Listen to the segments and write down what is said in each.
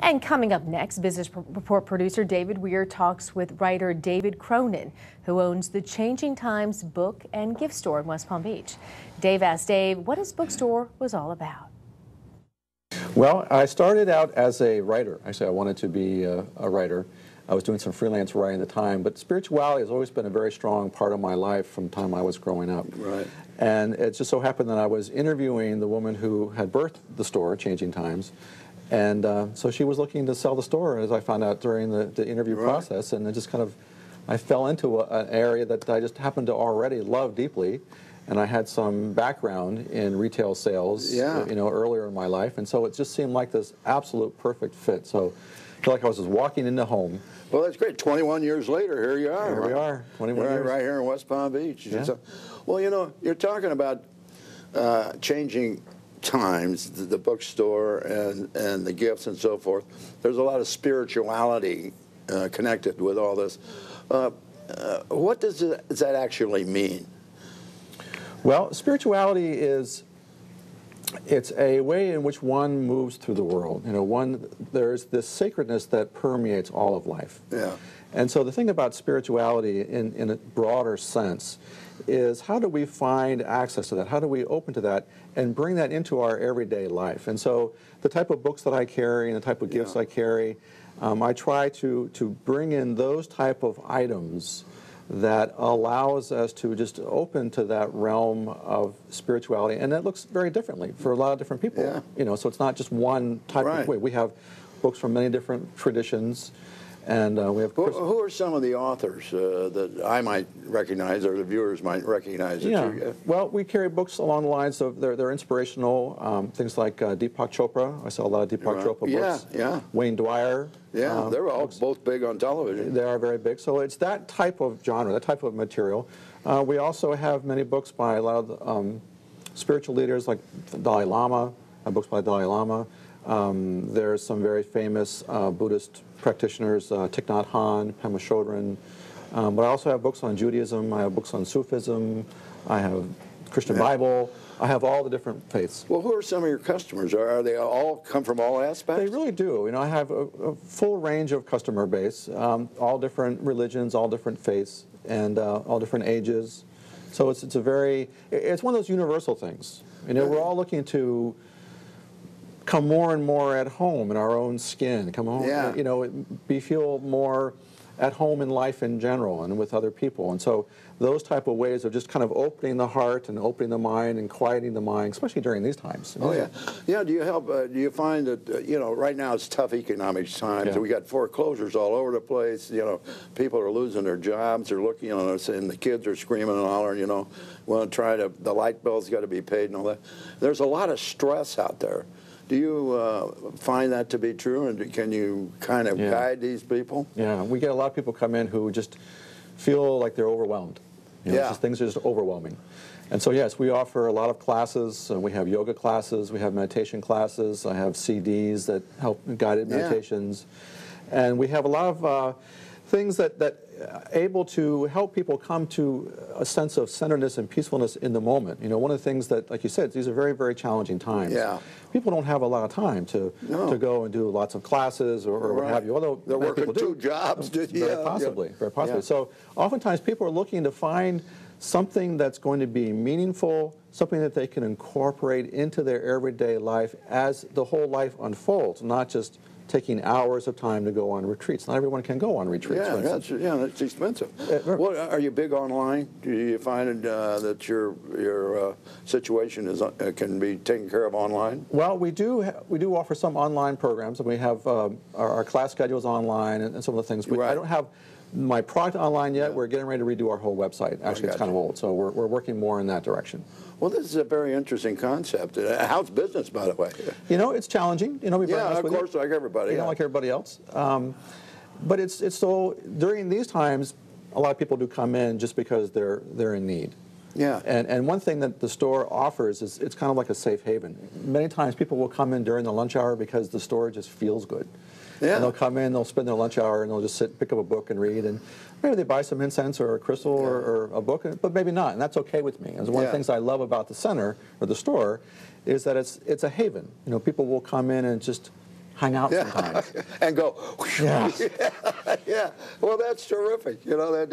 And coming up next, Business Report producer David Weir talks with writer David Cronin, who owns the Changing Times book and gift store in West Palm Beach. Dave asked Dave what his bookstore was all about. Well, I started out as a writer. Actually, I wanted to be a writer. I was doing some freelance writing at the time, but spirituality has always been a very strong part of my life from the time I was growing up. Right. And it just so happened that I was interviewing the woman who had birthed the store, Changing Times, and so she was looking to sell the store, as I found out during the interview process, and it just kind of, I fell into an area that I just happened to already love deeply, and I had some background in retail sales, earlier in my life, and so it just seemed like this absolute perfect fit. So I feel like I was just walking into home. Well, that's great. 21 years later, here you are. Here we are, 21 years. Right here in West Palm Beach. Yeah. So, well, you know, you're talking about changing times, the bookstore and the gifts and so forth. There's a lot of spirituality connected with all this. What does that actually mean? Well, spirituality it's a way in which one moves through the world. You know, there's this sacredness that permeates all of life. Yeah. And so the thing about spirituality in a broader sense is, how do we find access to that? How do we open to that and bring that into our everyday life? And so the type of books that I carry and the type of gifts I carry, I try to bring in those type of items that allows us to just open to that realm of spirituality, and that looks very differently for a lot of different people. Yeah. You know, so it's not just one type of way. We have books from many different traditions, and we have. Who are some of the authors that I might recognize, or the viewers might recognize? Well, we carry books along the lines of they're inspirational. Things like Deepak Chopra. I sell a lot of Deepak Chopra books. Yeah. Wayne Dwyer. Yeah, they're all both big on television. They are very big. So it's that type of genre, that type of material. We also have many books by a lot of spiritual leaders, like the Dalai Lama. Books by Dalai Lama. There's some very famous Buddhist practitioners, Thich Nhat Hanh, Pema Chodron. But I also have books on Judaism. I have books on Sufism. I have Christian Bible. I have all the different faiths. Well, who are some of your customers? Are they all come from all aspects? They really do. You know, I have a full range of customer base, all different religions, all different faiths, and all different ages. So it's one of those universal things. You know, we're all looking to come more and more at home in our own skin. Come home, you know, feel more at home in life in general and with other people. And so those type of ways of just kind of opening the heart and opening the mind and quieting the mind, especially during these times. Oh, yeah. Yeah, do you find that, you know, right now it's tough economic times. We got foreclosures all over the place. You know, people are losing their jobs. They're looking, you know, and the kids are screaming and hollering, you know, the light bill's got to be paid and all that. There's a lot of stress out there. Do you find that to be true, and can you kind of guide these people? Yeah, we get a lot of people come in who just feel like they're overwhelmed. You know, things are just overwhelming. And so, yes, we offer a lot of classes. We have yoga classes, we have meditation classes, I have CDs that help guided meditations. And we have a lot of things that able to help people come to a sense of centeredness and peacefulness in the moment. You know, one of the things that, like you said, these are very, very challenging times. Yeah. People don't have a lot of time to go and do lots of classes or what have you. Although they're working two jobs. Very possibly. So oftentimes people are looking to find something that's going to be meaningful, something that they can incorporate into their everyday life as the whole life unfolds, not just taking hours of time to go on retreats. Not everyone can go on retreats. That's expensive. Are you big online? Do you find that your situation can be taken care of online? Well, we do offer some online programs, and we have our class schedules online and some of the things. I don't have my product online yet. We're getting ready to redo our whole website. Actually, it's kind of old, so we're working more in that direction. Well, this is a very interesting concept. How's business, by the way? You know, it's challenging. You know, of course, like everybody. You know, like everybody else. But it's so during these times, a lot of people do come in just because they're in need. Yeah. And one thing that the store offers is it's kind of like a safe haven. Many times people will come in during the lunch hour because the store just feels good. Yeah. And they'll come in, they'll spend their lunch hour, and they'll just sit, pick up a book and read. And maybe they buy some incense or a crystal or a book, but maybe not. And that's okay with me. And one of the things I love about the center or the store is that it's a haven. You know, people will come in and just hang out sometimes. And go. Yeah. Yeah. Well, that's terrific. You know,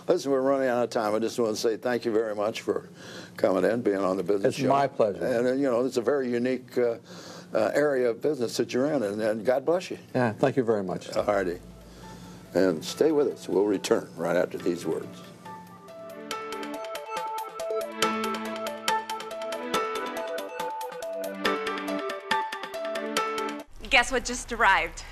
listen, we're running out of time. I just want to say thank you very much for coming in, being on the business show. It's my pleasure. And you know, it's a very unique area of business that you're in, and God bless you. Yeah, thank you very much. All righty. And stay with us. We'll return right after these words. Guess what just arrived?